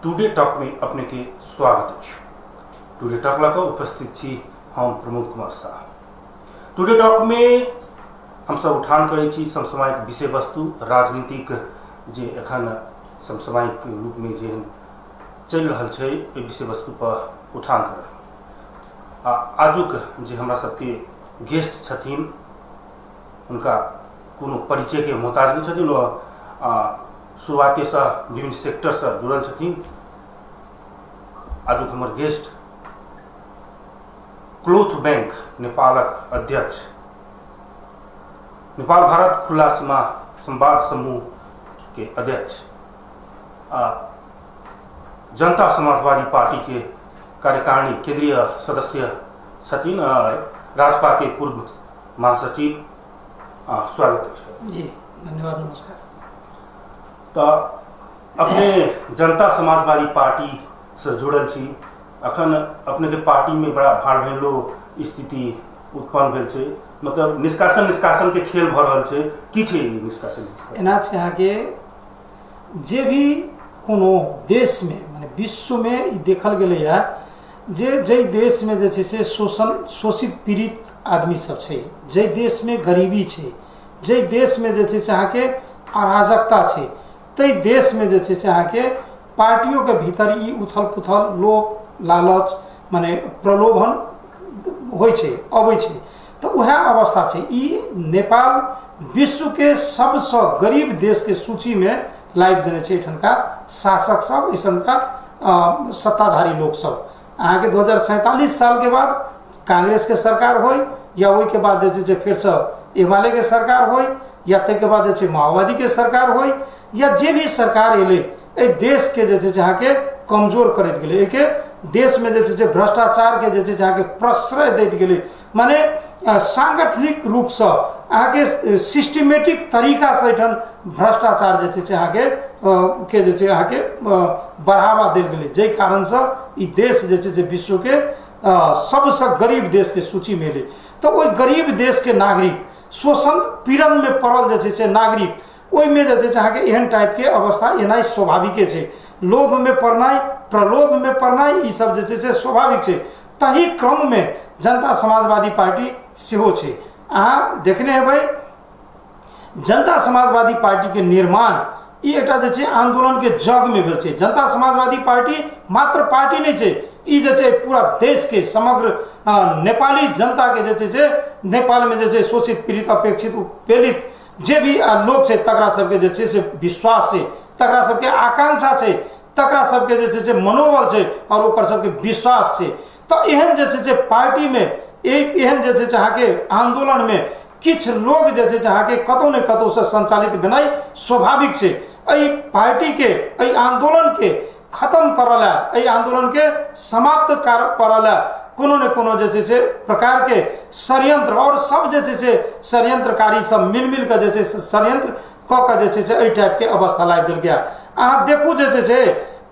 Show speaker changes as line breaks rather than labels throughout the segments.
Today talk में अपने के स्वागत है। टुडे टॉक लगा उपस्थित छी हम प्रमोद कुमार शाह। टुडे टॉक में हम सब उठान करे छी समसामयिक विषय वस्तु राजनीतिक जे एखन समसामयिक रूप में जे चल रहा है विषय वस्तु पर उठान कर आजुक जे हमरा सबके गेस्ट छथिन उनका कोनो परिचय के मोहताज नहीं छथिन। शुरुआती से विभिन्न सेक्टर से जुड़ल छथिन। आजुक हमर गेस्ट क्लोथ बैंक नेपालक अध्यक्ष, नेपाल भारत खुला सीमा संवाद समूह के अध्यक्ष, जनता समाजवादी पार्टी के कार्यकारिणी केंद्रीय सदस्य छथिन, राजपा के पूर्व महासचिव। स्वागत है
जी, धन्यवाद, नमस्कार।
तो अपने जनता समाजवादी पार्टी से जुड़ल छी। अखन अपने के पार्टी में बड़ा भाड़ भेलो स्थिति उत्पन्न भेल छै, मतलब निष्कासन के खेल भ रहल छै। की छै निष्कासन?
एना छै अहाँ के जे भी कोनो देश में माने विश्व में ई देखल गेलै है जे देश में जे छै से शोषित पीड़ित आदमी सब छै, जे देश में गरीबी छै, जे देश में जे छै से अहाँ के अराजकता छै, तै देश में जे छै से अहाँ के पार्टियों के भीतर ई उथल पुथल लोभ लालच माने प्रलोभन होइ छै, अबै छै। तो वह अवस्था छै। ई नेपाल विश्व के सबसे गरीब देश के सूची में लाइक देने छै। एठनका शासक सब, इसनका सत्ताधारी लोग सब अहाँ के 2047 साल के बाद कांग्रेस के सरकार होय या वही के बाद जे छै फिर से एमाले के सरकार होय या तै के बाद जे छै माओवादी के सरकार होय या जे भी सरकार एले ए देश के जे छै अहाँ के कमजोर करैत गेलै। एके देश में जे छै भ्रष्टाचार के जे छै अहाँ के प्रश्रय दैत गेलै, माने सांगठनिक रूप से अहाँ के सिस्टमेटिक तरीका से एठन भ्रष्टाचार जे छै अहाँ के जे छै अहाँ के बढ़ावा देल गेलै, जे कारण से ई देश जे छै विश्व के सबसे गरीब देश के सूची में एलै। तो ओई गरीब देश के नागरिक शोषण पीड़न में पड़ल जे छै नागरिक ओई में जे छै अहाँ के एहन टाइप के अवस्था एनाई स्वाभाविक छै। लोभ में पड़नाई, प्रलोभ में पड़नाई ई सब जे छै स्वाभाविक छै। तही क्रम में जनता समाजवादी पार्टी सेहो छै। अहाँ देखने हेबै जनता समाजवादी पार्टी के निर्माण ई एकटा जे छै आंदोलन के जग में भेल छै। जनता समाजवादी पार्टी मात्र पार्टी नहीं छै, ई जे छै पूरा देश के समग्र नेपाली जनता के जे छै नेपाल में जे छै शोषित पीड़ित अपेक्षित उत्पीड़ित जे भी लोग छै तकरा सबके जे छै से विश्वास छै, तकरा सबके आकांक्षा छै, तकरा सबके जे छै मनोबल छै और ओकर सबके विश्वास छै। तो एहन जे छै पार्टी में एहन जे छै अहाँ के आंदोलन में किछ लोग जे छै अहाँ के कतौ ने कतौ से संचालित भेनाई स्वाभाविक छै। एहि पार्टी के एहि आंदोलन के खत्म करला, एहि आंदोलन के समाप्त करला कोनो ने कोनो जे छै प्रकार के षड्यंत्र और सब जे छै षड्यंत्रकारी सब मिल के जे छै षड्यंत्र क के जे छै एहि टाइप के अवस्था लाइब देल गया। अहाँ देखू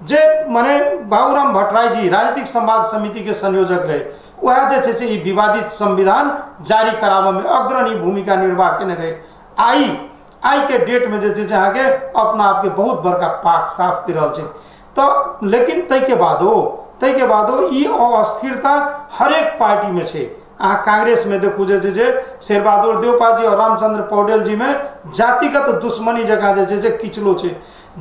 जे माने बाबूराम भट्टराई जी राजनीतिक संवाद समिति के संयोजक रहे, वह जे छै विवादित संविधान जारी कराबे में अग्रणी भूमिका निर्वाह केने रहे। आई के डेट में जे छै अहाँ के अपना आप के बहुत बड़का पाक साफ कर रहल छै। तो लेकिन तै के बादो ई अस्थिरता हर एक पार्टी में छै। अहाँ कांग्रेस में देखू जे शेरबहादुर देउपा जी और रामचंद्र पौडेल जी में जातिगत दुश्मनी जगह जे किचलो छै।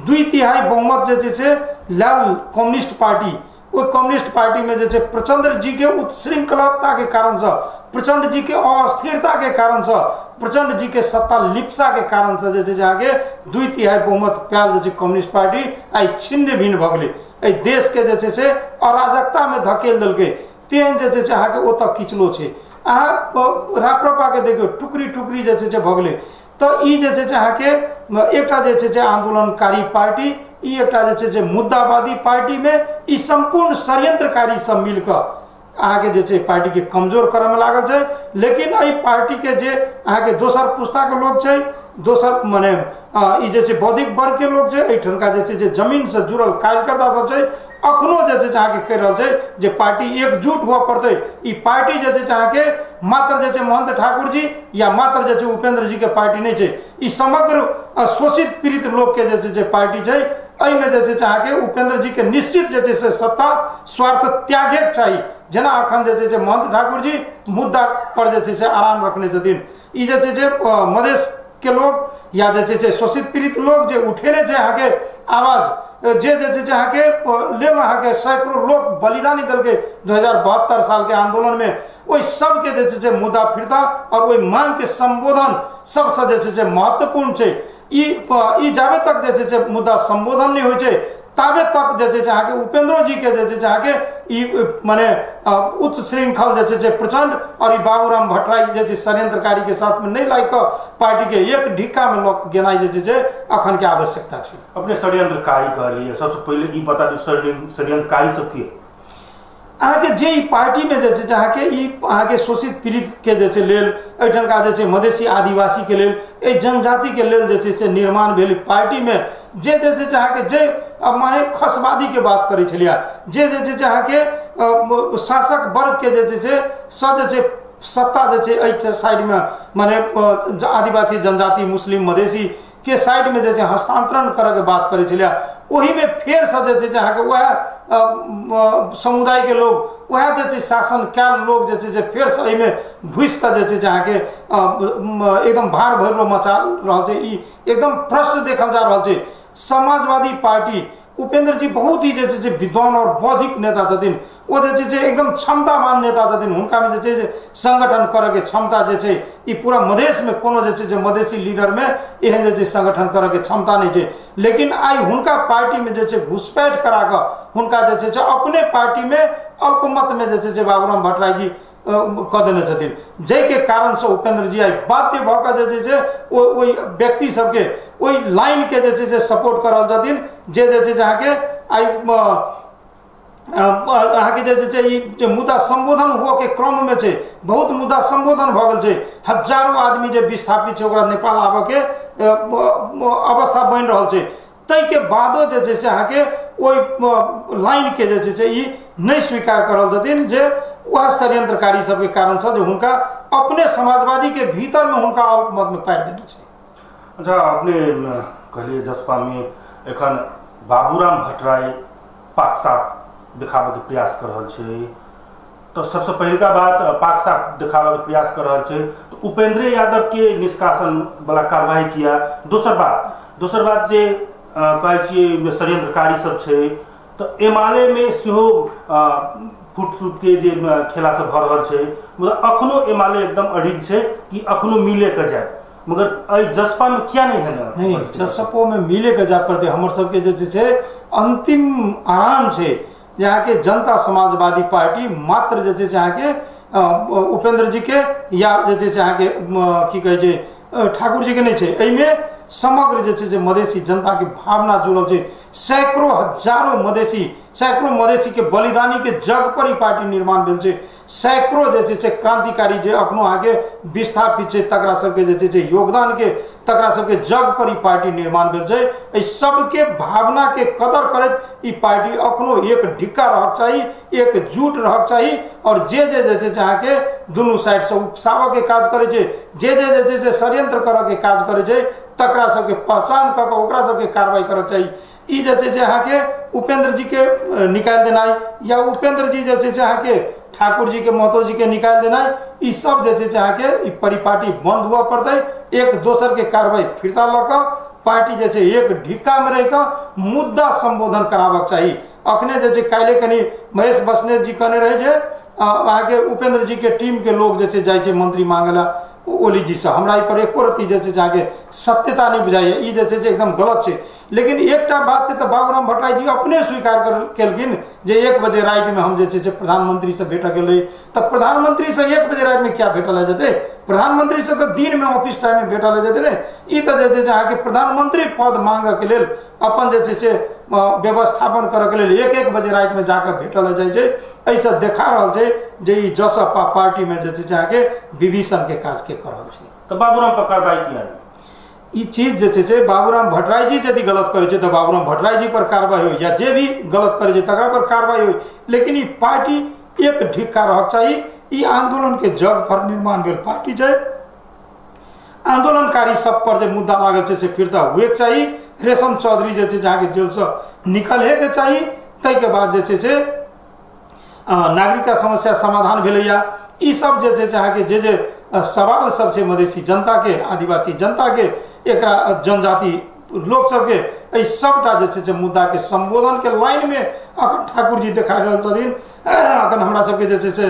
2/3 बहुमत जे लाल कम्युनिस्ट पार्टी, वो कम्युनिस्ट पार्टी में जे प्रचंड जी के उत्श्रृंखलता के कारण से, प्रचंड जी के अस्थिरता के कारण से, प्रचंड जी के सत्ता लिप्सा के कारण से जे आगे 2/3 बहुमत पायल जे कम्युनिस्ट पार्टी आई छिन्न भिन्न भ गेलै। एहि देश के जे अराजकता में धकेल देलकै, तेहन जे अहाँ के ओतऽ किचलो छै। अहाँ राप्रपा के देखियो टुकड़ी टुकड़ी जे भ गेलै। तो ई जे अहाँ के एकटा जे आंदोलनकारी पार्टी, ई एकटा जे मुद्दावादी पार्टी में ई संपूर्ण षड्यंत्रकारी सब मिलकर अहाँ के जे पार्टी के कमजोर करे में लागल छै। लेकिन एहि पार्टी के जे अहाँ के दोसर पुस्ता के लोग छै दोसर माने ई जे छै बौद्धिक वर्ग के लोग छै, एहिठनका जे छै जे जमीन से जुड़ल कार्यकर्ता सब छै, अखनो जे छै अहाँके कहि रहल छै जे पार्टी एकजुट हुआ पड़तै। ई पार्टी जे छै अहाँके मात्र जे छै महंत ठाकुर जी या मात्र जे छै उपेंद्र जी के पार्टी नहीं छै, ई समग्र शोषित पीड़ित लोग के जे छै पार्टी छै। एहिमे जे छै अहाँके उपेंद्र जी के निश्चित जे छै से सत्ता स्वार्थ त्यागे चाहिए। जेना अखन जे छै महंत ठाकुर जी मुद्दा पर जे छै से आराम रखने छथिन, ई जे छै मधेश के लोग या जे छै शोषित पीड़ित लोग जे उठेने छै अहाँके आवाज, जे छै अहाँके लेल अहाँके सैकड़ों लोग बलिदानी दल के 2072 साल के आंदोलन में ओहि सब के जे छै मुद्दा फिरता और ओहि मांग के संबोधन सबसे जे छै महत्वपूर्ण छै। ई जाबे तक जे छै मुद्दा संबोधन नहीं होइ छै ताबे तक जे छै अहाँके उपेंद्र जी के जे छै अहाँके ई माने उच्च श्रृंखल जे छै प्रचंड और ई बाबूराम भट्टराई जे छै षड्यंत्रकारी के साथ में नहीं लाइक पार्टी के एक ढिक्का में लग गेनाई जे छै अखन के आवश्यकता छै।
अपने षड्यंत्रकारी कहलिए, सबसे पहले ई बता दू षड्यंत्रकारी सब के
अहाँके जे ई पार्टी में जे छै अहाँके ई अहाँके शोषित पीड़ित के जे छै लेल, एहिठनका जे छै मधेसी आदिवासी के लेल, एहि जनजाति के लेल जे छै से निर्माण भेल पार्टी में जे छै अहाँके जे माने खसवादी के बात करै छलिया, जे छै अहाँके शासक वर्ग के जे छै सब जे छै सत्ता जे छै एहि साइड में माने आदिवासी जनजाति मुस्लिम मधेसी के साइड में जे छै हस्तांतरण करे के बात करे छलिया, ओही में फेर से जे छै अहाँके वह समुदाय के लोग वह जे छै शासन कैल लोग जे छै फेर से एहिमे घुस के जे छै अहाँके एकदम भार भैरव मचा रहल छै। ई एकदम प्रश्न देखल जा रहल छै। समाजवादी पार्टी उपेंद्र जी बहुत ही जे छै विद्वान और बौद्धिक नेता छथिन, वो जे छै एकदम क्षमतावान नेता छथिन, हुनका में जे छै संगठन करे के क्षमता जे छै ई पूरा मधेश में कोनो जे छै मधेसी लीडर में एहन जे छै संगठन करे के क्षमता नहीं छै। लेकिन आई हुनका पार्टी में जे छै घुसपैठ करा के हुनका जे छै अपने पार्टी में अल्पमत में जे छै बाबूराम भट्टराई जी कह देने छथिन, जै के कारण से उपेंद्र जी आई बाध्य भऽ कऽ जे छै ओहि व्यक्ति सबके ओहि लाइन के जे छै सपोर्ट कर रहल छथिन, जे छै अहाँके आई अहाँके जे छै ई मुद्दा संबोधन हुआ के क्रम में छै, बहुत मुद्दा संबोधन भऽ गेल छै, हजारों आदमी जे विस्थापित छै ओकरा नेपाल आबऽ के अवस्था बनि रहल छै। तै के बादो जे छै अहाँके ओहि लाइन के जे छै ई नहीं स्वीकार कर रहल छथिन, जे वह षड्यंत्रकारी सबके कारण से जो हुनका अपने समाजवादी के भीतर में हुनका मत में पारि देने छै।
अच्छा, अपने कहलिए जसपा में एखन बाबूराम भट्टराई पाक साफ दिखावे के प्रयास कर रहल छै, तो सबसे पहलका बात पाक साफ दिखावे के प्रयास कर रहल छै तो उपेंद्र यादव के निष्कासन वाला कार्रवाई किया। दोसर बात जे कहै छियै षड्यंत्रकारी सब छै तो एमाले में सेहो फुट फुट के जे खेला सब भऽ रहल छै, मगर अखनो एमाले एकदम अडिग छै कि अखनो मिले के जाए, मगर जसपा में क्या नहीं है ना?
नहीं, जसपो में मिले के जाए पड़ते हमर सबके जे छै अंतिम आराम छै। यहाँ के जनता समाजवादी पार्टी मात्र जे छै अहाँ के उपेंद्र जी के या जे छै अहाँ के की कहे छै ठाकुर जी के नहीं छै, एहिमे समग्र जे छै मधेसी जनता के भावना जुड़ल छै। सैकड़ों हजारों मधेसी के बलिदानी के जग पर ही पार्टी निर्माण भेल छै। सैकड़ों जे छै क्रांतिकारी जे अखनो आगे विस्थापित छै तकरा सबके जे छै योगदान के तकरा सबके जग पर ही पार्टी निर्माण भेल छै। एहि सबके भावना के कदर करैत ई पार्टी अखनो एक ढिक्का रहक चाही, एकजुट रहक चाही और जे छै अहाँ के दुनू साइड से उकसावऽ के काज करे छै, जे छै षड्यंत्र करऽ के काज करे छै तकरा सबके पहचान कऽ के ओकरा सबके कार्रवाई करऽ चाही। ई जे छै अहाँ के उपेंद्र जी के निकाल देनाई या उपेंद्र जी जे छै अहाँ के ठाकुर जी के महतो जी के निकाल देनाई, ई सब जे छै अहाँ के ई परिपाटी बंद हुआ पड़तै। एक दोसर के कार्रवाई फिरता लऽ कऽ पार्टी जे छै एक ढिक्का में रह कऽ मुद्दा संबोधन कराबक चाही। अखने जे छै काल्हि कनी महेश बसनेत जी कहने रहे जे अहाँ के उपेंद्र जी के टीम के लोग जे छै जाइ छै मंत्री मांगला ओली जी से, हमरा पर एको रत्ती जे छै अहाँ के सत्यता नहीं बुझाइए, ई जे छै एकदम गलत छै। लेकिन एकटा बात के तो बाबूराम भट्टराई जी अपने स्वीकार केलखिन जे 1 बजे रात में हम जे छै प्रधानमंत्री से भेट गेलै, तो प्रधानमंत्री से 1 बजे रात में क्या भेटल जेतै? प्रधानमंत्री से तो दिन में ऑफिस टाइम में भेटल जेतै ने। ई तो जे छै अहाँ के प्रधानमंत्री पद मांगे के लेल अपन जे छै व्यवस्थापन करे के लेल 1-1 बजे रात में जाकर भेटल जाइ छै। ऐसा देखा रहल छै जे ई जसपा पार्टी में जे छै अहाँ के विभीषण के काज के कर रहल छै।
तो बाबूराम पर कार्रवाई किया
ई चीज जे छै से बाबूराम भट्टराई जी यदि गलत करे छै तो बाबूराम भट्टराई जी पर कार्रवाई हो, या जे भी गलत करे छै तकरा पर कार्रवाई हो, लेकिन ई पार्टी एक ढिक्का रहक चाहिए। ई आंदोलन के जग पर निर्माण भेल पार्टी छै, आंदोलनकारी सब पर जो मुद्दा लागल छै से फिरता हुए के चाहिए। रेशम चौधरी जे छै जहाँ के जेल से निकले के चाहिए, तै के बाद जे छै से नागरिकता समस्या समाधान भेलैया। ई सब जे छै जहाँ के जे सवाल सब छै मधेसी जनता के, आदिवासी जनता के, एकरा जनजाति लोक सबके, एहि सबटा जे छै से मुद्दा के संबोधन के लाइन में अखन ठाकुर जी दिखाई रहल छथिन। अखन हमरा सबके जे छै से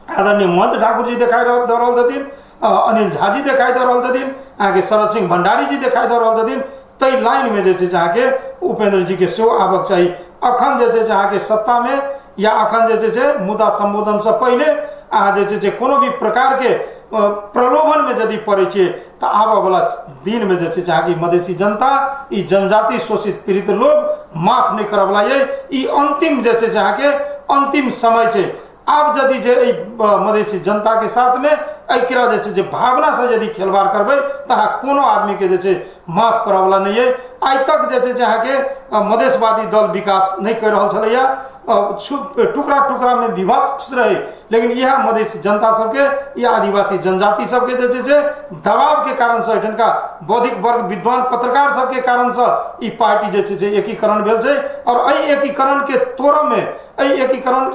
आदरणीय महंत ठाकुर जी दिखाई दे रहल छथिन, अनिल झा जी दिखाई दे रहल छथिन, आगे शरद सिंह भंडारी जी दिखाई दे रहल छथिन। तै लाइन में जे छै जहाँ के उपेंद्र जी के सेहो आबक चाहिए। अखन जे छै जहाँ के सत्ता में या अखन जे छै मुद्दा संबोधन से पहले अहाँ जे छै कोनो भी प्रकार के प्रलोभन में यदि पड़े छे तो आबे वाला दिन में जे छै जहाँ की मधेसी जनता, ई जनजाति शोषित पीड़ित लोग माफ नहीं करे वाला ये। ई अंतिम जे छै जहाँ के अंतिम समय छे। आब यदि जे मधेसी जनता के साथ में एकरा जे छै जे भावना से यदि खिलवाड़ करबे तो कोनो आदमी के जे छै माफ करे वाला नहीं है। आज तक जे छै जहाँ के मधेशवादी दल विकास नहीं कर रहल छलैया, टुकड़ा टुकड़ा में विभाजित रहे, लेकिन यह मधेसी जनता सबके या आदिवासी जनजाति सबके जे छै दबाव के कारण से का बौद्धिक वर्ग विद्वान पत्रकार सबके कारण से ई पार्टी जे छै एकीकरण भेल छै। और एहि एकीकरण के तोड़ में, एहि एकीकरण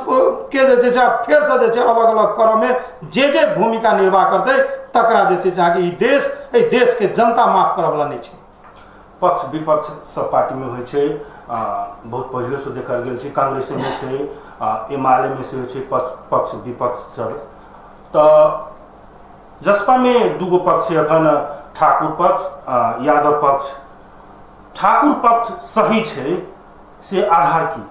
के जे छै फेर से जे छै अलग अलग करम में जे भूमिका निर्वाह करते तकरा जे छै जहाँ के ई देश के जनता माफ करे वाला नहीं छै।
पक्ष विपक्ष सब पार्टी में होइ छै, बहुत पहले से देखल गेल छै, कांग्रेस में छै, एमआलए में से होइ छै पक्ष विपक्ष सब। तो जसपा में दूगो पक्ष है अखन, ठाकुर पक्ष, यादव पक्ष। ठाकुर पक्ष सही छै से आधार की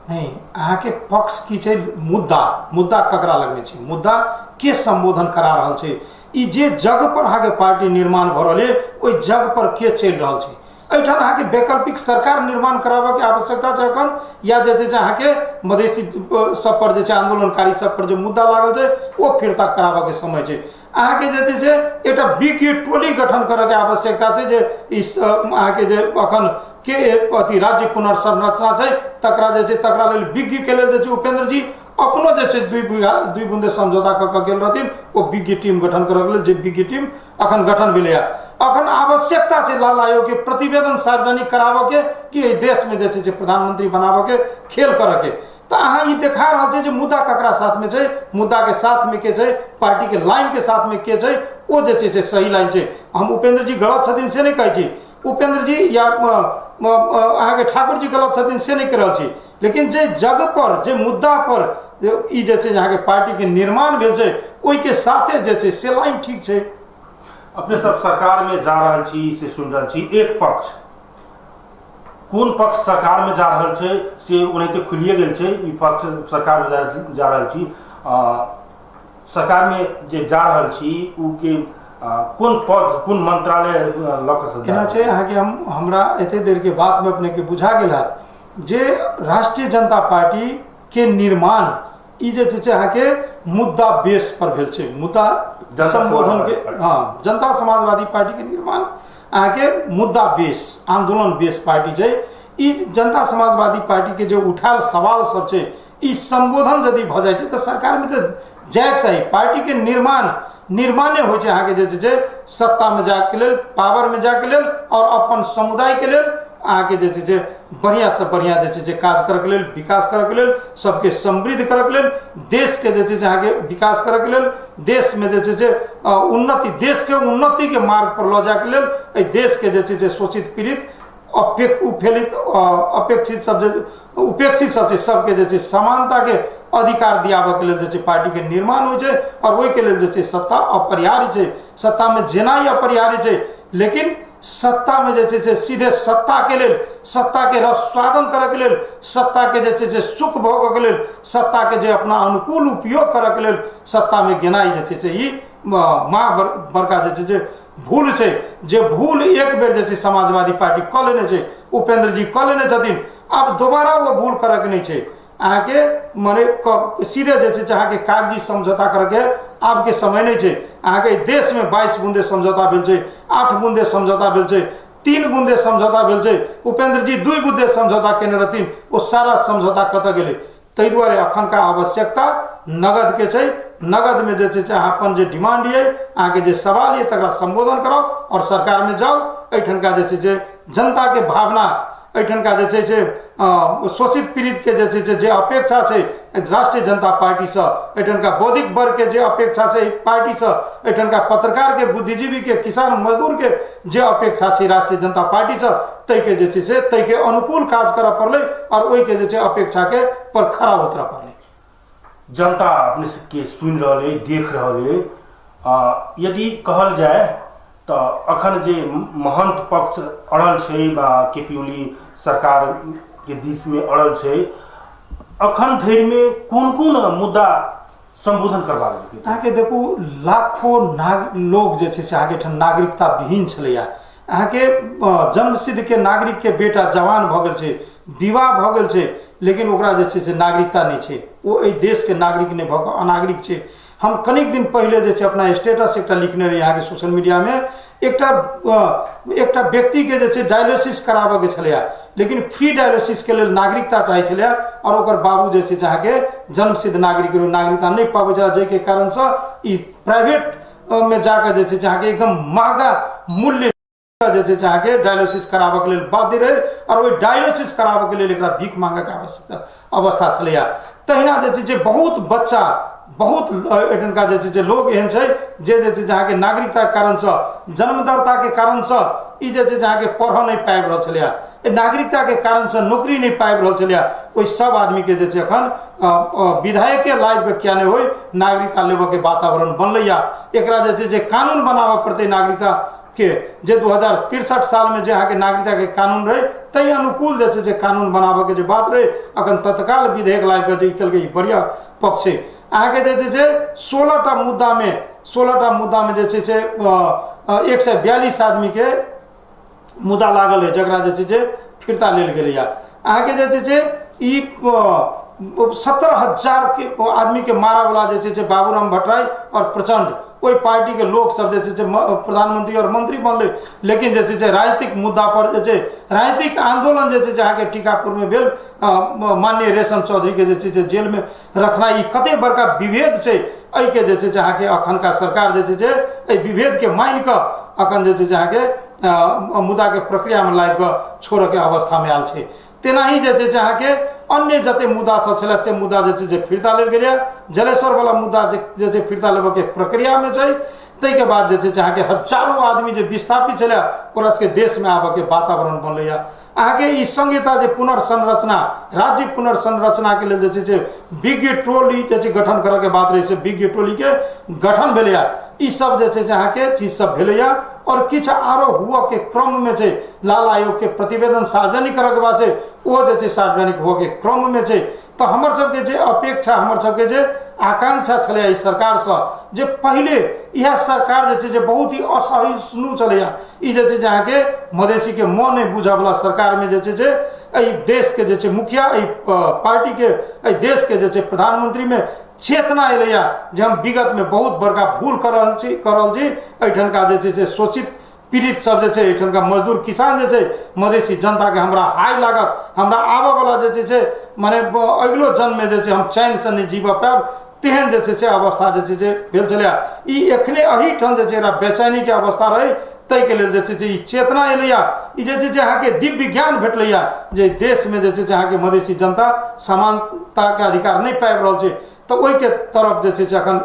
नहीं, अहाँ के पक्ष की छै मुद्दा ककरा लगने छै, मुद्दा के संबोधन करा रहल छै, ई जे जग पर अहाँ के पार्टी निर्माण भ रहल है ओहि जग पर के चल रहल छै। एठान अहाँ के वैकल्पिक सरकार निर्माण कराबे के आवश्यकता छै अखन, या जे छै अहाँ के मधेसी सब पर जे छै आंदोलनकारी सब पर जो मुद्दा लागल छै वो फिरता कराबे के समय छै। अहाँ के जे छै एक बिग टोली गठन करे के आवश्यकता छै, जे इस अहाँ के जे अखन के अथी राज्य पुनर्संरचना छै तकरा जे छै तकरा लेल बिग के लेल जे छै उपेंद्र जी अपनो जे छै दुई बुंदे समझौता क गेल रहथिन। वो बिग टीम गठन करे के लेल जे बिग टीम अखन गठन भेलै है। अखन आवश्यकता छै लाल आयोग के प्रतिवेदन सार्वजनिक कराबे के कि देश में जे छै प्रधानमंत्री बनाबे के खेल करे के। तो अहाँ ई देखा रहल छै जे मुद्दा ककरा साथ में छै, मुद्दा के साथ में के छै, पार्टी के लाइन के साथ में के छै, वो जे छै सही लाइन छै। हम उपेंद्र जी गलत छथिन से नहीं कहै छी, उपेंद्र जी या अहाँ के ठाकुर जी गलत छथिन से नहीं कह रहल छी, लेकिन जे जग पर जे मुद्दा पर ई जे छै अहाँ के पार्टी के निर्माण भेल छै ओहि के साथे जे छै से लाइन ठीक छै।
अपने सब सरकार में जा रहल छी से सुन रहल छी, एक पक्ष कोन पक्ष सरकार में जा रहल छै से ओनाहिते खुलिए गेल छै। ई पक्ष सरकार में जा रहल छी, सरकार में जे जा रहल छी उ के कोन पद कोन मंत्रालय लक
केना छै अहाँ के हमरा एते देर के बात में अपने के बुझा गेल है जे राष्ट्रीय जनता पार्टी के निर्माण ई जे छै अहाँ के मुद्दा बेस पर भेल छै, मुद्दा संबोधन के, हाँ, जनता समाजवादी पार्टी के निर्माण अहाँ के मुद्दा बेस आंदोलन बेस पार्टी छै। ई जनता समाजवादी पार्टी के जो उठाल सवाल सब छै ई संबोधन यदि भ जाय छै तो सरकार में तो जाय चाहिए। पार्टी के निर्माणे हो छै अहाँ के जे छै सत्ता में जाके लेल, पावर में जाके लेल और अपन समुदाय के लेल अहाँ के जे छै बढ़िया से बढ़िया जे छै काज करे के लेल, विकास करे के लेल, सबके समृद्ध करे के लेल, देश के जे छै अहाँ के विकास करे के लेल, देश में जे छै उन्नति, देश के उन्नति के मार्ग पर ल जाके लेल, एहि देश के जे छै शोषित पीड़ित अपेक्षित सब उपेक्षित सब छै सबके जे छै समानता के अधिकार दियाबे के लेल जे छै पार्टी के निर्माण होइ छै। और ओहि के लेल जे छै सत्ता अपरिहार्य छै, सत्ता में जेनाई अपरिहार्य छै, लेकिन सत्ता में जे छै सीधे सत्ता के लेल, सत्ता के रस स्वादन करे के लेल, सत्ता के जे छै सुख भोग के लेल, सत्ता के जे अपना अनुकूल उपयोग करे के लेल सत्ता में गेनाई जे छै ई बड़का जे छै भूल छै। जे भूल एक बेर जे छै समाजवादी पार्टी क लेने छै, उपेंद्र जी क लेने छथिन, अब दोबारा वो भूल करे के नहीं छै। अहाँ के माने सीधे जे छै अहाँ के कागजी समझौता करके आब के समय नहीं छै। अहाँ के देश में 22 बूंदे समझौता भेल छै, 8 बूंदे समझौता भेल छै, 3 बूंदे समझौता भेल छै। उपेंद्र जी 2 बूंदे समझौता केने रहथिन, वो सारा समझौता कतऽ गेलै। ताहि दुआरे अखन का आवश्यकता नगद के छै। नगद में जे छै अहाँ अपन जे डिमांड ये, अहाँ के जे सवाल ये तकरा संबोधन कराओ और सरकार में जाओ। एठन का जे छै जनता के भावना, एठन का जे छै शोषित पीड़ित के जे अपेक्षा छै राष्ट्रीय जनता पार्टी से, एठन का बौद्धिक वर्ग के जे अपेक्षा छै पार्टी से, एठन का पत्रकार के, बुद्धिजीवी के, किसान मजदूर के जे अपेक्षा छै राष्ट्रीय जनता पार्टी से, तै के जे छै तै के अनुकूल काज करऽ पड़लै और ओइ के जे छै अपेक्षा के पर खरा उतरऽ पड़लै।
जनता अपने के सुन रहे, देख रहे। यदि कहल जाए तो अखन जे महंत पक्ष अड़ल छै केपी ओली सरकार के दिश में अड़ल छै, अखन धरि में कोन कोन मुद्दा संबोधन करवा लेलकै?
अहाँ के देखू लाखों लोग जे छै से अहाँ के ठन नागरिकता विहीन छलैया। अहाँ के जन्मसिद्ध के नागरिक के बेटा जवान भ गेल छै, विवाह भ गेल छै, लेकिन ओकरा जे छै से नागरिकता नहीं छै, वो एहि देश के नागरिक नहीं भ कऽ अनागरिक छै। हम कनिक दिन पहले जे छै अपना स्टेटस एकटा लिखने रही यहाँ के सोशल मीडिया में, एकटा व्यक्ति के जे छै डायलिसिस कराबे के छलैया, लेकिन फ्री डायलिसिस के लेल नागरिकता चाहे छलैया और ओकर बाबू जे छै अहाँ के जन्मसिद्ध नागरिकता नहीं पाबै छला, जाहि के कारण से ई प्राइवेट में जाकर जे छै अहाँ के एकदम महंगा मूल्य जे छै अहाँ के डायलिसिस कराबे के लेल बाध्य रहे और ओहि डायलिसिस कराबे के लेल एकरा भीख मांगे के आवश्यकता अवस्था छलैया। तहिना जे छै बहुत बच्चा, बहुत एठनका जे छै लोग एहन छै जे छै अहाँ के नागरिकता के कारण से, जन्मदरता के कारण से ई जे छै अहाँ के पढ़ नहीं पाबि रहल छलैया, नागरिकता के कारण से नौकरी नहीं पाबि रहल छलैया। ओहि सब आदमी के जे छै अखन विधायक के लाइव के क्या नहीं होय नागरिकता लेबे के वातावरण बनलैया। एकरा जे छै कानून बनाबे पड़ते नागरिकता के, जे 2063 साल में जे अहाँ के नागरिकता के कानून रहे तै अनुकूल जे छै कानून बनाबे के जे बात रहे, अखन तत्काल विधेयक लाइव के जे केलकै बढ़िया पक्ष छै। अहाँ के जे छै 16टा मुद्दा में जे छै से 142 आदमी के मुद्दा लागल है, जकरा जे छै फिरता लेल गेलैया। अहाँ के जे छै ई 17,000 के आदमी के मारा वाला जे छै बाबूराम भट्टराई और प्रचंड, ओई पार्टी के लोग सब जे छै प्रधानमंत्री और मंत्री बनले, लेकिन जे छै राजनीतिक मुद्दा पर जे छै राजनीतिक आंदोलन जे छै अहाँ के टीकापुर में भेल, माननीय रेशम चौधरी के जे छै जेल में रखना, ई कते बड़का विभेद छै। एहि के जे छै अहाँ के अखन का सरकार जे छै एहि विभेद के मान के अखन जे छै अहाँ के मुद्दा के प्रक्रिया में लाइव के छोड़े के अवस्था में आयल छै। तेनाही जे छै अहाँ के अन्य जते मुद्दा सब छलै से मुद्दा जे छै फिरता लेल गेलै। जलेश्वर वाला मुद्दा जे छै फिरता लेबे के प्रक्रिया में छै। तै के बाद जे छै अहाँ के हजारों आदमी जे विस्थापित छलै ओकरा सबके देश में आबे के वातावरण बनलैया। अहाँ के ई संहिता जे पुनर्संरचना, राज्य पुनर्संरचना के लेल जे छै विज्ञ टोली जे छै गठन करे के बात रहे से विज्ञ टोली के गठन भेलैया। ई सब जे छै अहाँ के चीज सब भेलैया और किछ आरो हुआ के क्रम में छै। लाल आयोग के प्रतिवेदन सार्वजनिक करे के बाद छै ओ जे छै सार्वजनिक हुआ के क्रम में छै। तो हमर सबके जे अपेक्षा, हमर सबके जे आकांक्षा छलै ई सरकार से, जे पहले यह सरकार जे छै जे बहुत ही असहिष्णु छलैया। ई जे छै अहाँ के मधेसी के मन नहीं बुझे वाला सरकार में जे छै एहि देश के जे छै मुखिया, एहि पार्टी के, एहि देश के जे छै प्रधानमंत्री में चेतना एलैया जे हम विगत में बहुत बड़का भूल कर रहल छी। एहिठाम का जे छै शोषित पीड़ित सब जे छै, एहिठाम का मजदूर किसान जे छै, मधेसी जनता के हमरा हाय लागत, हमरा आबे वाला जे छै माने अगिलो जन्म में जे छै हम चैन से नहीं जीव पाब, तेहन जे छै अवस्था जे छै भेल छलै। ई एखने एही ठाम जे छै एकरा बेचैनी के अवस्था रहे, तै के लेल जे छै ई चेतना एलैया। ई जे छै अहाँ के दिव्य ज्ञान भेटलैया जे देश में जे छै अहाँ के मधेसी जनता समानता के अधिकार नहीं पाबि रहल छै। तो ओहि के तरफ जे छै अखन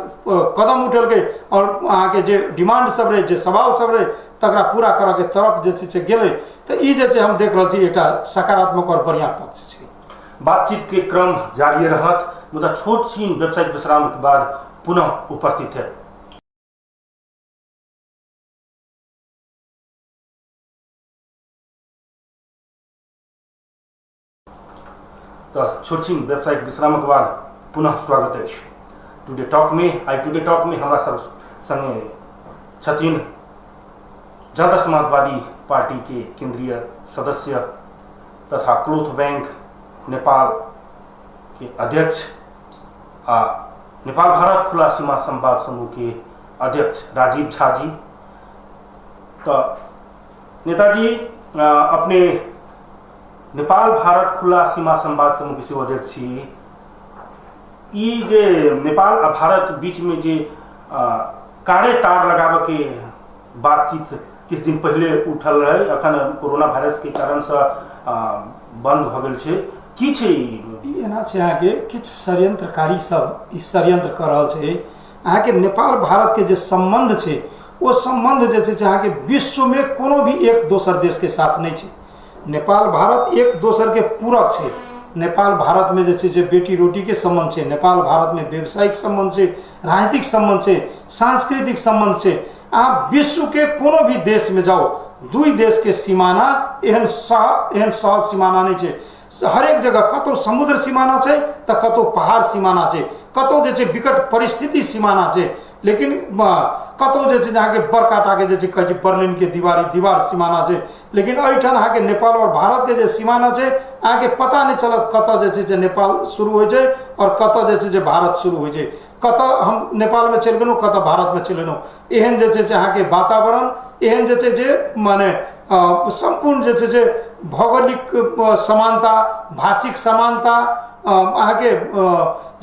कदम उठेलकै और अहाँ के जे डिमांड सब रहे, जे सवाल सब रहे तकरा पूरा करे के तरफ जे छै गेलै। तो ई जे छै हम देख रहल छी एकटा सकारात्मक और बढ़िया पक्ष छै।
बातचीत के क्रम जारी रहत, मुदा छोट छीन व्यावसायिक विश्राम के बाद पुनः उपस्थित है। तो छोट छीन व्यावसायिक विश्राम के बाद पुनः स्वागत है टुडे टॉक में। आई टुडे टॉक में हमारा सब संगे छथिन जनता समाजवादी पार्टी के केंद्रीय सदस्य तथा क्लोथ बैंक नेपाल के अध्यक्ष आ नेपाल भारत खुला सीमा संवाद समूह के अध्यक्ष राजीव झा जी। तो नेताजी अपने नेपाल भारत खुला सीमा संवाद समूह के सेहो अध्यक्ष छी। ई जे नेपाल आ भारत बीच में जे कारे तार लगाबे के बातचीत किछु दिन पहले उठल रहे, अखन कोरोना वायरस के कारण से बंद भ गेल छै, की छै ई?
एना छै अहाँ के किछु षड्यंत्रकारी सब ई षड्यंत्र कर रहल छै। अहाँ के नेपाल भारत के जे संबंध छै वो संबंध जे छै अहाँ के विश्व में कोनो भी एक दोसर देश के साथ नहीं छै। नेपाल भारत एक दोसर के पूरक छै। नेपाल भारत में जे बेटी रोटी के संबंध छै, नेपाल भारत में व्यवसायिक संबंध छै, राजनीतिक संबंध छै, सांस्कृतिक संबंध छै। आप विश्व के कोनो भी देश में जाओ, दुई देश के सीमाना एहन सहज सीमाना नहीं छै। हरेक जगह कतो समुद्र सीमाना छै तो कतो पहाड़ सीमाना छै, कतो जे विकट परिस्थिति सीमाना छै। लेकिन कतो जे जहाँ के बड़का टाके जे कहे बर्लिन के दीवार सीमाना छै। लेकिन अहिठाम अहाँ के नेपाल और भारत के जे सीमाना छै अहाँ के पता नहीं चलत कत जे नेपाल शुरू हो छै और कत जे भारत शुरू हो छै। कत हम नेपाल में चल गेलहुँ, कत भारत में चल गेलहुँ। एहन जे अहाँ के वातावरण, एहन जे माने संपूर्ण जे भौगोलिक समानता, भाषिक समानता, अहाँ के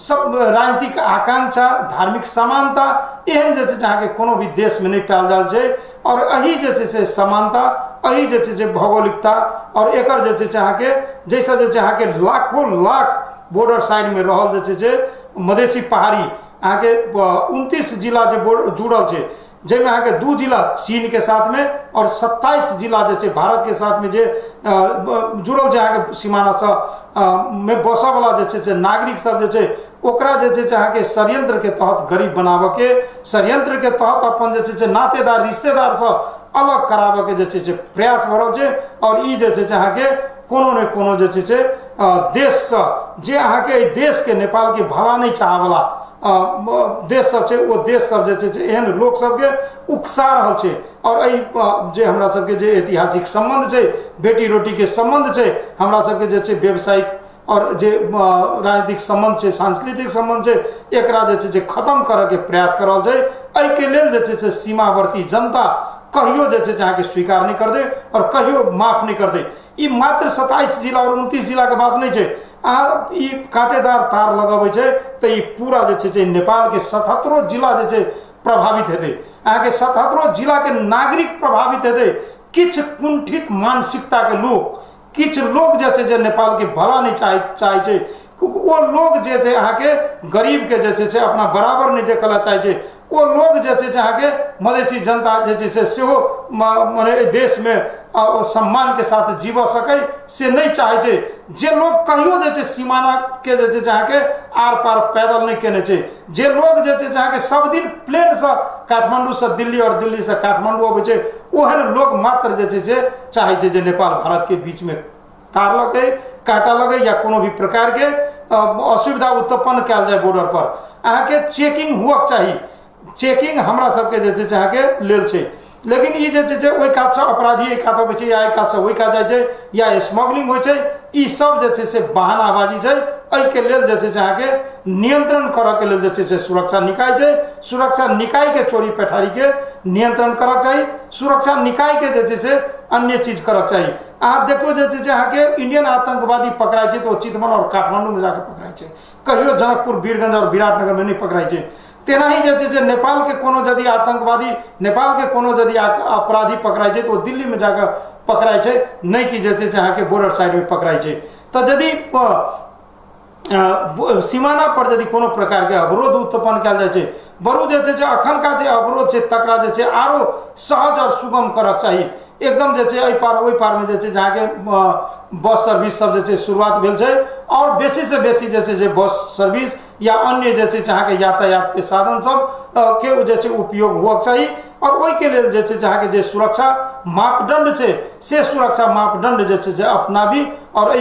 सब राजनीतिक आकांक्षा, धार्मिक समानता, एहन जे अहाँ के कोनो भी देश में नहीं पायल जाल छै। और अही जे समानता, अही जे भौगोलिकता और एकर जे अहाँ के जैसा जे अहाँ के लाखों लाख बॉर्डर साइड में रहल जे मधेसी पहाड़ी अहाँ के 29 जिला जे जुड़ल छै, जिसमें अहाँ के 2 जिला चीन के साथ में और 27 जिला जे भारत के साथ में जे जुड़ल छै अहाँ के सीमाना से में बसऽ वाला जे नागरिक सब जे ओकरा जे अहाँ के षड्यंत्र के तहत गरीब बनाबे के, षड्यंत्र के तहत अपन जे नातेदार रिश्तेदार से अलग कराबे के जे प्रयास भ रहल छै। और ई जे अहाँ के कोनो ने कोनो जे देश से जे अहाँ के देश के नेपाल के भला नहीं चाहे वाला देश सब छै, वो देश सब जे एहन लोक सबके उकसा रहल छै। और एहि जे हमरा सबके जे ऐतिहासिक संबंध छै, बेटी रोटी के संबंध छै, हमरा सबके जे व्यवसायिक और जे राजनीतिक संबंध छै, सांस्कृतिक संबंध छै, एकरा जे खत्म करे के प्रयास कर रहल छै। एहि के लेल जे सीमावर्ती जनता कहियो जे अहाँ के स्वीकार नहीं कर दे और कहियो माफ नहीं कर दे। ई मात्र 27 जिला और 29 जिला के बात नहीं छै। अहाँ ई कांटेदार तार लगाबै छै तो ई पूरा जे नेपाल के 77 जिला जे प्रभावित हेतै। अहाँ के 77 जिला के नागरिक प्रभावित हेतै। किछ कुंठित मानसिकता के लोग, किछ लोग जे नेपाल के भला नहीं चाहे छै, वो लोग जे अहाँ के गरीब के जे अपना बराबर नहीं देखला चाहे छै। वो लोग जे अहाँ के मधेसी जनता जे सेहो माने देश में सम्मान के साथ जीव सके से नहीं चाहे छै। जे लोग कहियो जे सीमाना के जे अहाँ के आर पार पैदल नहीं केने छै, जे लोग जे अहाँ के सब दिन प्लेन से काठमांडू से दिल्ली और दिल्ली से काठमांडू अबै छै, ओहन लोग मात्र जे चाहे छै जे नेपाल भारत के बीच में तार लगे, काटा लगे या कोनो भी प्रकार के असुविधा उत्पन्न कयल जाए बॉर्डर पर। अहाँ के चेकिंग हुआ चाहिए। चेकिंग हमरा सबके जे अहाँ के लेल छै। लेकिन ई जे ओहि कात से अपराधी एक कात अबै छै या एक कात से ओहि कात जाइ छै या स्मगलिंग होइ छै, ई सब जे से बहानाबाजी छै। एहि के लेल जे अहाँ के नियंत्रण करऽ के लेल जे सुरक्षा निकाय छै, सुरक्षा निकाय के चोरी पेठारी के नियंत्रण करऽ चाहिए, सुरक्षा निकाय के जे अन्य चीज करऽ चाहिए। अहाँ देखो जे अहाँ के इंडियन आतंकवादी पकड़ाई छै तो चितवन और काठमांडू में जाकर पकड़ाई छै, कहियो जनकपुर, वीरगंज और विराटनगर में नहीं पकड़ाई छै। तेना ही जे नेपाल के कोनो यदि आतंकवादी, नेपाल के कोनो यदि अपराधी पकड़ाई छै तो दिल्ली में जाकर पकड़ाई छै, नहीं कि जे अहाँ के बॉर्डर साइड में पकड़ाई छै। तो यदि सीमाना पर यदि कोनो प्रकार के अवरोध उत्पन्न कयल जाय छै, बरु जे अखनका जे अवरोध छै तकरा जे आरो सहज और सुगम करक चाही। एकदम जे एहि पार ओहि पार में जे जहाँ के बस सर्विस सब जे शुरुआत भेल छै और बेसी से बेसी जे बस सर्विस या अन्य जे जहाँ के यातायात के साधन सब के जे उपयोग हुआ चाहिए। और ओहि के लेल जे जहाँ के जे सुरक्षा मापदंड छै से सुरक्षा मापदंड जे अपनाबी। और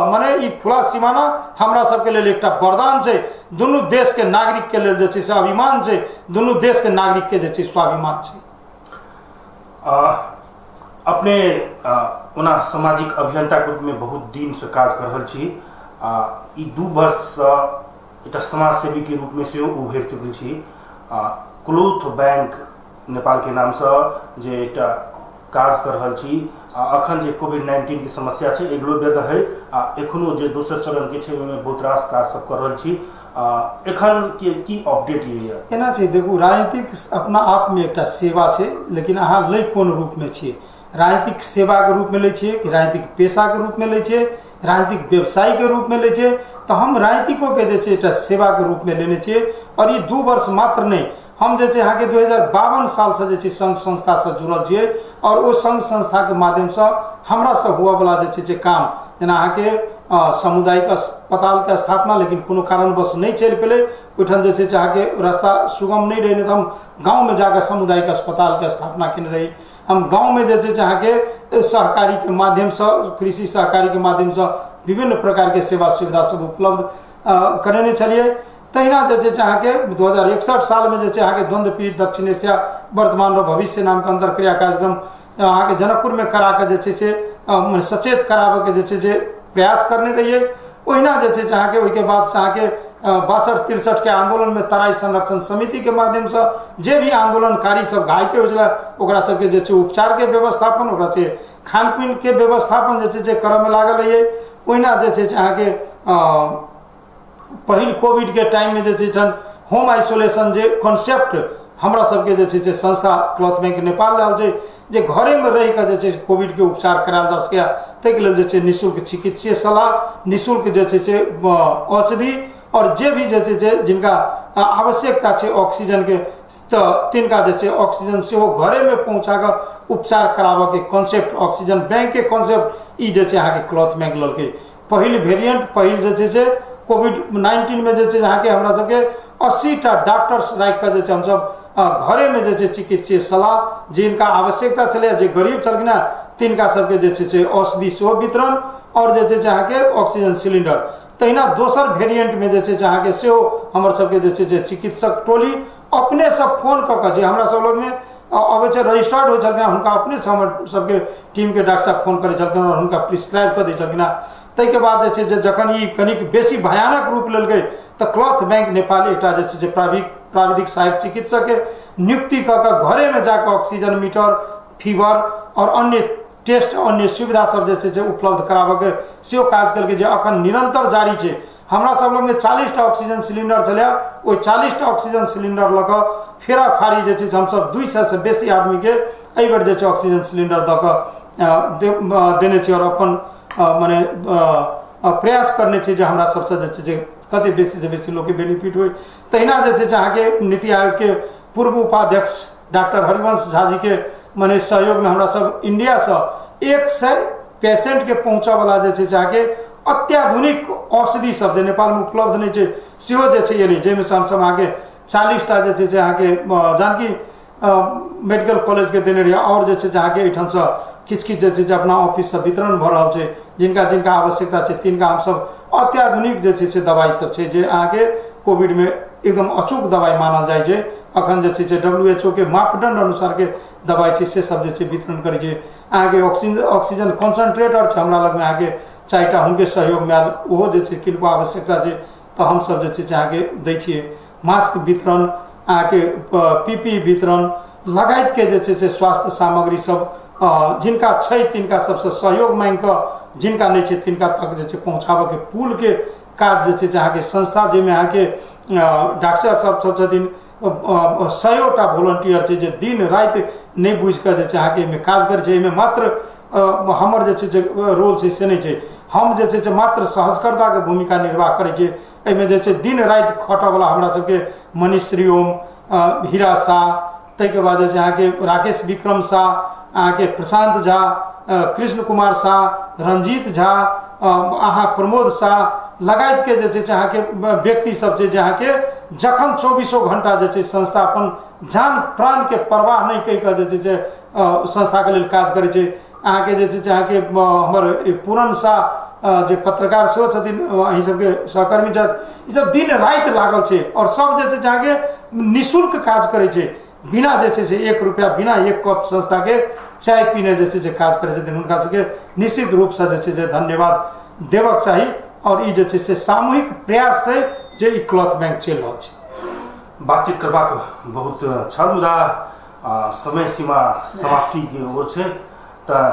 माने ई खुला सीमाना हमरा सबके लेल एकटा वरदान छै। दुनू देश के नागरिक के लेल जे अभिमान छै, दुनू देश के नागरिक के जे स्वाभिमान छै।
अपने ओना सामाजिक अभियंता के रूप में बहुत दिन से काज कर रहल छी ई 2 वर्ष एक समाजसेवी के रूप में से उभर चुकल छी। क्लोथ बैंक नेपाल के नाम से जे एक काज कर रहल छी। अखन जे कोविड-19 की समस्या है एगलो बेर रहे एखनो जे दोसर चरण के छे ओमे बहुत रास काज सब कर रहल छी। एखन के की अपडेट ये
एना छै देखू, राजनीतिक अपना आप में एक सेवा छै, लेकिन अहाँ लै कोन रूप में छियै? राजनीतिक सेवा के रूप में ले छियै कि राजनीतिक पेशा के रूप में ले छियै, राजनीतिक व्यवसाय के रूप में ले छियै? तो हम राजनीतिकों के जे छै एकटा सेवा के रूप में लेने छियै। और ये 2 वर्ष मात्र नहीं, हम जे छै अहाँके 2052 साल से जे छै संघ संस्था से जुड़ल छियै। और वो संघ संस्था के माध्यम से हमरा से हुआ वाला जे छै काम, जेना अहाँके सामुदायिक अस्पताल के स्थापना लेकिन कोनो कारणवश नहीं चल पेले, ओहिठाम जे छै अहाँके रास्ता सुगम नहीं रहे, तो हम गाँव में जाकर सामुदायिक अस्पताल के स्थापना केने रही। हम गाँव में जे छै अहाँके सहकारी के माध्यम से, कृषि सहकारी के माध्यम से विभिन्न प्रकार के सेवा सुविधा सब उपलब्ध करेने छलिए। तहिना जे छै अहाँके 2061 साल में जे छै अहाँके द्वंद्व पीड़ित दक्षिण एशिया वर्तमान और भविष्य नाम के अंतरक्रिया कार्यक्रम अहाँके जनकपुर में करा के जे छै से सचेत कराबे के जे छै प्रयास करने रहिए। ओहिना जे छै अहाँके ओहिके बाद से अहाँके 62-63 के आंदोलन में तराई संरक्षण समिति के माध्यम से जे भी आंदोलनकारी सब घायल हो छला ओकरा सबके जे छै उपचार के व्यवस्थापन, ओकरा से खान पीन के व्यवस्थापन जे छै करऽ में लागल रहिए। ओहिना जे छै अहाँके पहिल कोविड के टाइम में जे छै होम आइसोलेशन जे कॉन्सेप्ट हमरा सबके जे छै संस्था क्लॉथ बैंक नेपाल रहल छै, जे घरे में रह के जे छै कोविड के उपचार करायल जा सके। ताहि लेल जे छै निःशुल्क चिकित्सीय सलाह, निःशुल्क जे छै औषधि, और जे भी जे छै जिनका आवश्यकता छै ऑक्सीजन के, तो तिनका जे छै ऑक्सीजन से वो घरे में पहुंचा कर उपचार कराबे के कॉन्सेप्ट, ऑक्सीजन बैंक के कॉन्सेप्ट ई जे छै अहाँके क्लॉथ बैंक ललकै। पहिल वेरिएंट पहिल जे छै कोविड-19 में जे छै अहाँके हमरा सबके 80टा डॉक्टर्स राखि के जे छै हमसब घरे में जे छै चिकित्सीय सलाह, जिनका आवश्यकता छलै, जे गरीब छलखिन तिनका सबके जे छै औषधि सेहो वितरण, और जे छै अहाँके ऑक्सीजन सिलेंडर। तहिना दोसर वेरिएंट में जे छै अहाँके सेहो हमर सबके जे छै चिकित्सक टोली अपने सब फोन कऽ के, जे हमरा सब लोग में अबै छै रजिस्टर्ड हो छलखिन, हुनका अपने से हमर सबके टीम के डॉक्टर साहब फोन करै छलखिन और हुनका प्रिस्क्राइब कऽ दै छलखिन। ताहि के बाद जे छै जखन ई कनिक बेसी भयानक रूप लेलकै तो क्लॉथ बैंक नेपाल एकटा जे छै प्राविधिक सहायक चिकित्सक के नियुक्ति कऽ के घरे में जाकर ऑक्सीजन मीटर, फीवर और अन्य टेस्ट, अन्य सुविधा सब जे छै उपलब्ध कराबे के सेहो काज केलकै, जे अखन निरंतर जारी छै। हमरा सब लोग में 40टा ऑक्सीजन सिलेंडर चले, ओ 40टा ऑक्सीजन सिलेंडर लऽ कऽ फेरा फारी जे छै हमसब 200 से बेसी आदमी के एहि बेर जे छै ऑक्सीजन सिलेंडर दऽ कऽ देने छै, और अपन माने प्रयास करने छै जे हमरा सबसे जे छै कते बेसी से बेसी लोग के बेनिफिट होय। तहिना जे छै अहाँके नीति आयोग के पूर्व उपाध्यक्ष डॉक्टर हरिवंश झा जी के माने सहयोग में हमरा सब इंडिया से 100 पेशेंट के पहुंचा वाला जे छै अहाँके अत्याधुनिक औषधि सब जे नेपाल में उपलब्ध नहीं छै सेहो जे छै ये नहीं, जेमे से हमसब अहाँके 40टा जे छै अहाँके जानकी मेडिकल कॉलेज के देने रहिए, और जे छै अहाँके एहिठाम से किछ जे छै अपना ऑफिस से वितरण भऽ रहल छै। जिनका जिनका आवश्यकता छै तिनका हमसब अत्याधुनिक जे छै दवाई सब छै, जे अहाँके कोविड में एकदम अचूक दवाई मानल जाइ छै। अखन जे छै WHO के मापदंड अनुसार के दवाई छै से सब जे छै वितरण करै छै। अहाँके ऑक्सीजन कंसंट्रेटर छै हमरा लग में, अहाँके 4टा हुनके सहयोग में आयल, ओहो जे छै किनको आवश्यकता छै तो हमसब जे छै अहाँके दै छियै। मास्क वितरण, अहाँके PPE वितरण लगायत के जे छै स्वास्थ्य सामग्री सब जिनका छै तिनका सबसे सहयोग मांग कऽ, जिनका नहीं छै तिनका तक जे छै पहुँचाबे के पुल के काज जे छै अहाँके संस्था, जेमे अहाँके डॉक्टर सब सब दिन 100टा वॉलंटियर छै जे दिन रात नहीं बुझ के जे छै अहाँके एहिमे काज करै छै। एहिमे मात्र हमर जे छै रोल छै से नहीं छै, हम जे छै मात्र सहजकर्ता के भूमिका निर्वाह करै छै। एहिमे जे छै दिन रात खटऽ वाला हमरा सबके मनीष श्री ओम, हीरा शाह, ताहि के बाद जे छै अहाँके राकेश विक्रम शाह, अहाँके प्रशांत झा, कृष्ण कुमार शाह, रंजीत झा, अहाँ प्रमोद शाह लगायत के जे छै अहाँके व्यक्ति सब छै जे अहाँके जखन 24 घंटा जे छै संस्था अपन जान प्राण के परवाह नहीं कहि के जे छै संस्था के लेल काज करै छै। अहाँके जे छै अहाँके हमर पूरन शाह जे पत्रकार सेहो छथिन, अहीं सबके सहकर्मी छथि, ई सब दिन रात लागल छै और सब जे छै अहाँके निःशुल्क काज करै छै, बिना जे छै से 1 रुपया, बिना 1 कप संस्था के चाय पीने जे छै काज करै छथिन। हुनका सबके निश्चित रूप से जे छै धन्यवाद देबक चाही। और ई जे छै से सामूहिक प्रयास से जे ई क्लॉथ बैंक चल रहा है।
बातचीत करबाक बहुत छल, मुदा समय सीमा समाप्ति के ओर छै, तऽ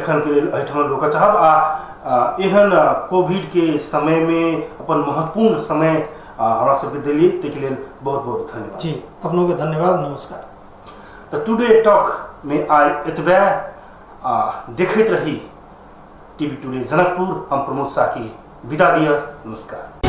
एखन के लेल एहिठाम रोकऽ चाहब आ एहन कोविड के समय में अपन महत्वपूर्ण समय हमरा सबके देलिए ताहि के लेल बहुत बहुत धन्यवाद।
जी अपनों के धन्यवाद, नमस्कार।
तो टुडे टॉक में आइ एतबे, देखैत रही टीवी टुडे जनकपुर। हम प्रमोद शाह की विदा दिया, नमस्कार।